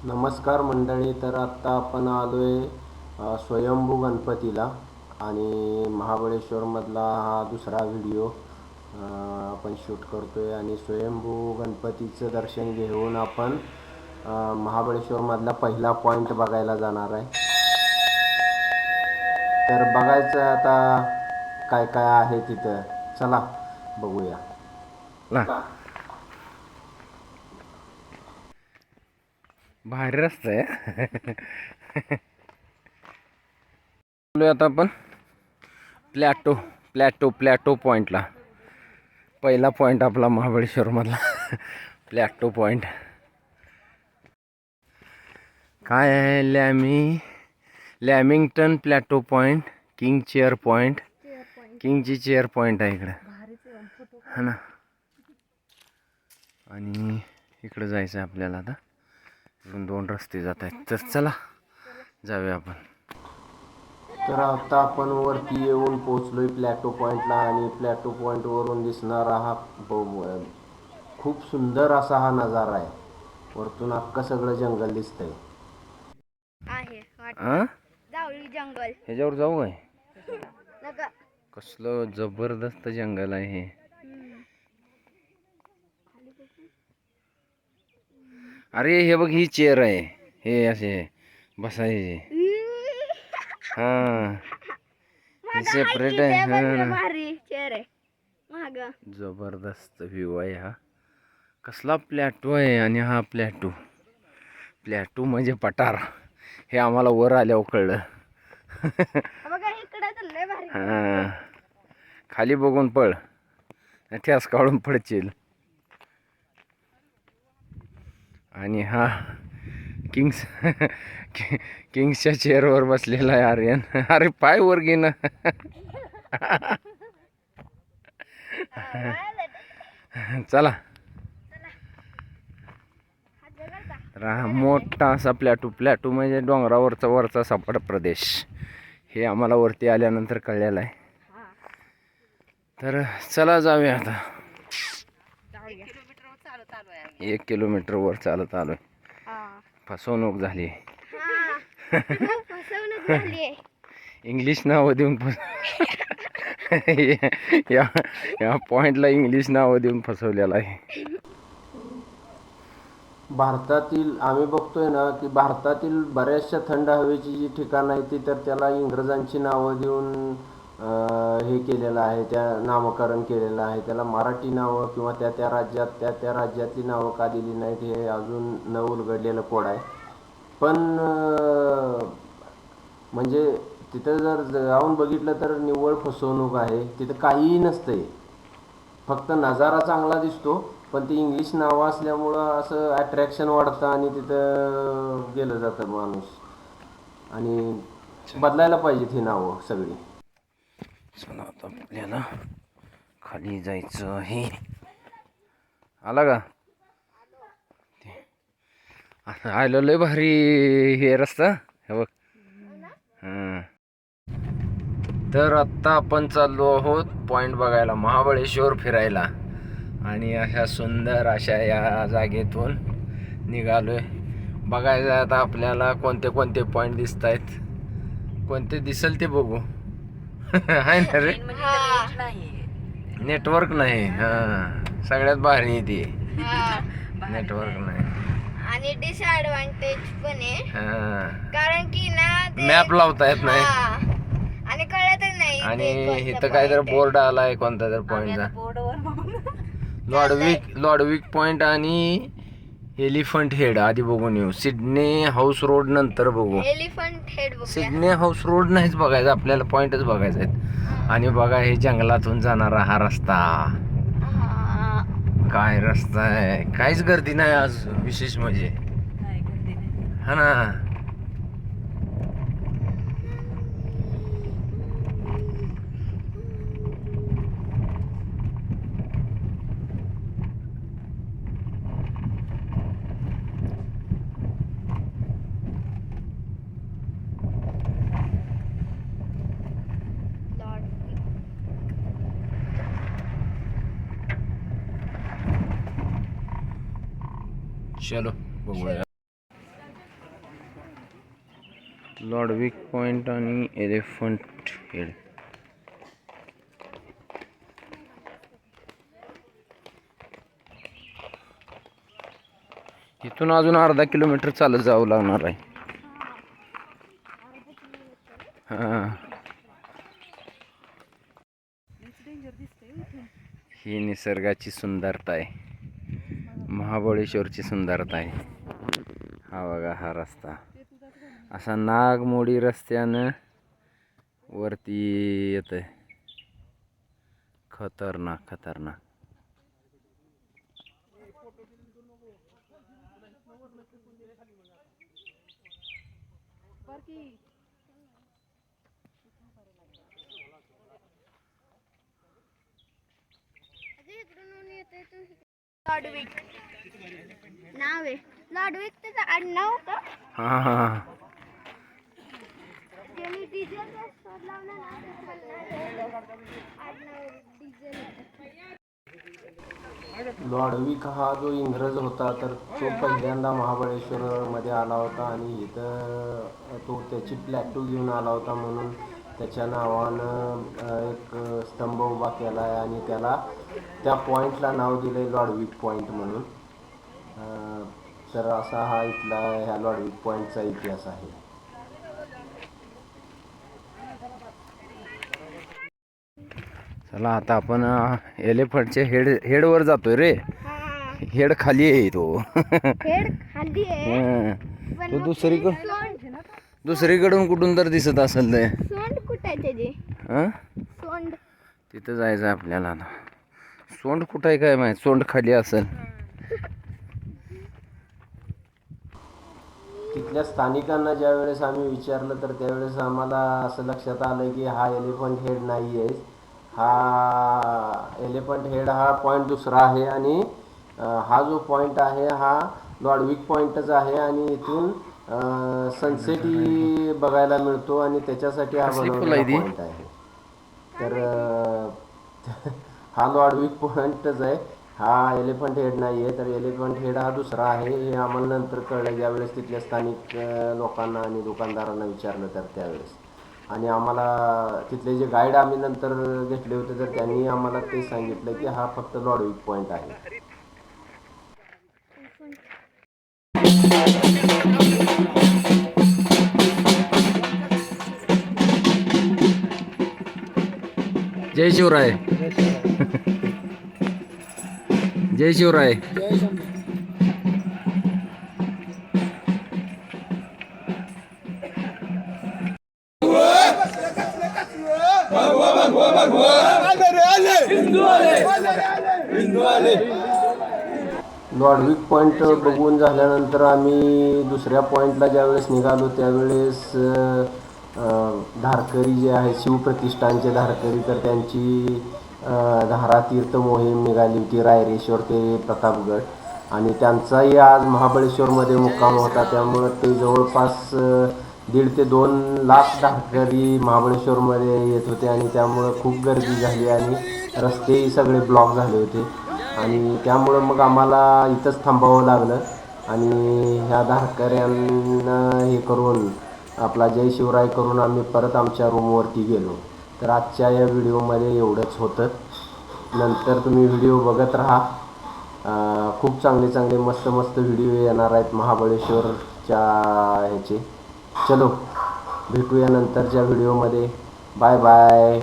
नमस्कार मंडळी. तर आत्ता आपण आलोय स्वयंभू गणपतीला आणि महाबळेश्वरमधला हा दुसरा व्हिडिओ आपण शूट करतोय आणि स्वयंभू गणपतीचं दर्शन घेऊन आपण महाबळेश्वरमधला पहिला पॉईंट बघायला जाणार आहे. तर बघायचं आता काय काय आहे तिथं. चला बघूया. भारी रस्ता आहे. आता आपण प्लॅटो पॉईंटला. पहिला पॉईंट आपला महाबळेश्वरमधला प्लॅटो पॉईंट. काय आहे? Lamington plateau point, king chair point. किंगची चेअर पॉईंट आहे इकडं, हा ना. आणि इकडं जायचं आहे आपल्याला. आता इकडून 2 रस्ते जात आहेत, तर चला जाऊया आपण. तर आता आपण वरती येऊन पोचलोय प्लॅटो पॉईंटला आणि प्लॅटो पॉईंटवरून दिसणारा हा खूप सुंदर असा हा नजारा आहे. वरतून अख्खं सगळं जंगल दिसतंय. जंगल ह्याच्यावर जाऊ काय? कसलं जबरदस्त जंगल आहे हे. अरे हे बघ, ही चेअर आहे. हे असे बसायचे. हा, सेपरेट आहे. जबरदस्त व्ह्यू आहे हा. कसला प्लॅटो आहे. आणि हा प्लॅटो म्हणजे पठार. हे आम्हाला वर आल्यावर कळलं. हा, खाली बघून पळ, ठ्यास काढून पडशील. आणि हा किंग्सच्या चेअरवर बसलेला आहे आर्यन. अरे पाय वर घे ना. चला. मोठा असा प्लॅटो म्हणजे डोंगरावरचा वरचा सपाट प्रदेश. हे आम्हाला वरती आल्यानंतर कळलेलं आहे. तर चला जाऊया आता. 1 किलोमीटर वर चालत आलोय. फसवणूक झाली. इंग्लिश नाव देऊन या पॉइंटला इंग्लिश नाव देऊन फसवलेला आहे. भारतातील आम्ही बघतोय ना की भारतातील बऱ्याचशा थंड हवेची जी ठिकाणं आहेत ती तर त्याला इंग्रजांची नावं देऊन हे केलेलं आहे, त्या नामकरण केलेलं आहे. त्याला मराठी नावं किंवा त्या राज्यातली नावं का दिली नाहीत हे अजून न उलगडलेलं कोड आहे. पण म्हणजे तिथं जर जाऊन बघितलं तर निव्वळ फसवणूक आहे. तिथं काहीही नसतंय, फक्त नजारा चांगला दिसतो. पण ती इंग्लिश नावं असल्यामुळं असं अट्रॅक्शन वाढतं आणि तिथं गेलं जातं माणूस. आणि बदलायला पाहिजेत ही नावं सगळी. चला आता आपल्याला खाली जायचं आहे. आला का? आलं लय भारी हे रस्ता. हे बघ. तर आत्ता आपण चाललो आहोत पॉईंट बघायला, महाबळेश्वर फिरायला. आणि अशा सुंदर अशा या जागेतून निघालोय. बघायचं आता आपल्याला कोणते कोणते पॉईंट दिसत आहेत. कोणते दिसेल ते बघू. आहे ना रे, नेटवर्क नाही. हा, सगळ्यात भारी ती नेटवर्क नाही. आणि डिसएडव्हान्टेज पण आहे, कारण की ना मॅप लावता येत नाही आणि कळतच नाही. आणि इथं काय तर बोर्ड आलाय कोणता तर पॉइंटचा. लॉडविक पॉइंट आणि एलिफंट हेड आधी बघून येऊ. सिडनी हाऊस रोड नंतर बघू. Elephant head Sydney house road नाहीच बघायचं आपल्याला, पॉइंटच बघायचा आहे. आणि बघा हे जंगलातून जाणारा हा रस्ता. काय रस्ता आहे, काहीच गर्दी नाही आज विशेष म्हणजे, हा ना. चलो बघूया. लॉडविक पॉइंट आणि एलिफंट हेड. इथून अजून अर्धा किलोमीटर चालत जावं लागणार आहे. हां, ही निसर्गाची सुंदरता आहे, महाबळेश्वरची सुंदरता आहे. हा बघा हा रस्ता असा नागमोडी रस्त्यानं वरती येतोय. खतरनाक खतरनाक. लॉडविक नाव आहे. लॉडविक त्याचं आडनाव होतं. हां हां त्यांनी डिझेलचा शोध लावला ना, आडनाव डिझेल होतं. लॉडविक हा जो इंग्रज होता तर तो पहिल्यांदा महाबळेश्वरमध्ये आला होता आणि इथं तो त्याची प्लॅटू घेऊन आला होता म्हणून त्याच्या नावानं एक स्तंभ उभा केला आहे आणि त्याला त्या पॉईंटला नाव दिलं आहे लॉडविक पॉईंट म्हणून. तर असा हा इथला ह्या लॉडविक पॉईंटचा इतिहास आहे. चला आता आपण एलिफंटच्या हेडवर जातोय रे. हेड खाली आहे तो. हेड खाली आहे. तो दुसरीकडून कुठून तर दिसत असेल ते. सोंड कुठे आहे त्याची? हां, सोंड तिथं जायचं आहे आपल्याला. आता सोंड कुठं आहे काय माहिती. सोंड खाली असेल. तिथल्या स्थानिकांना ज्या वेळेस आम्ही विचारलं तर त्यावेळेस आम्हाला असं लक्षात आलं की हा एलिफंट हेड नाही आहे. हा एलिफंट हेड हा पॉईंट दुसरा आहे आणि हा जो पॉईंट आहे हा लॉडविक पॉईंटच आहे आणि इथून सनसेटही बघायला मिळतो आणि त्याच्यासाठी हा बनवलेला पॉईंट आहे. तर हा लॉडविक पॉईंटच आहे, हा एलिफंट हेड नाही आहे. तर एलिफंट हेड हा दुसरा आहे हे आम्हाला नंतर कळलं ज्यावेळेस तिथल्या स्थानिक लोकांना आणि दुकानदारांना विचारलं तर त्यावेळेस. आणि आम्हाला तिथले जे गाईड आम्ही नंतर घेतले होते तर त्यांनी आम्हाला ते सांगितलं की हा फक्त लॉडविक पॉईंट आहे. जय शिवराय. जय शिवराय. लॉडविक पॉईंट बघून झाल्यानंतर आम्ही दुसऱ्या पॉईंटला ज्यावेळेस निघालो त्यावेळेस धारकरी जे आहे शिवप्रतिष्ठानचे धारकरी तर त्यांची धारा तीर्थ मोहीम निघाली होती रायरेश्वर ते प्रतापगड आणि त्यांचाही आज महाबळेश्वरमध्ये मुक्काम होता. त्यामुळं ते जवळपास 1.5 ते 2 लाख धारकरी महाबळेश्वरमध्ये येत होते आणि त्यामुळं खूप गर्दी झाली आणि रस्तेही सगळे ब्लॉक झाले होते आणि त्यामुळं मग आम्हाला इथंच थांबावं लागलं आणि ह्या धारकऱ्यांना हे करून आपला जय शिवराय करून आम्ही परत आमच्या रूमवरती गेलो. तर आजच्या या व्हिडिओमध्ये एवढंच होतं. नंतर तुम्ही व्हिडिओ बघत राहा. खूप चांगले चांगले मस्त मस्त व्हिडिओ येणार आहेत महाबळेश्वरच्या ह्याचे. चलो भेटूया नंतरच्या व्हिडिओमध्ये. Bye bye.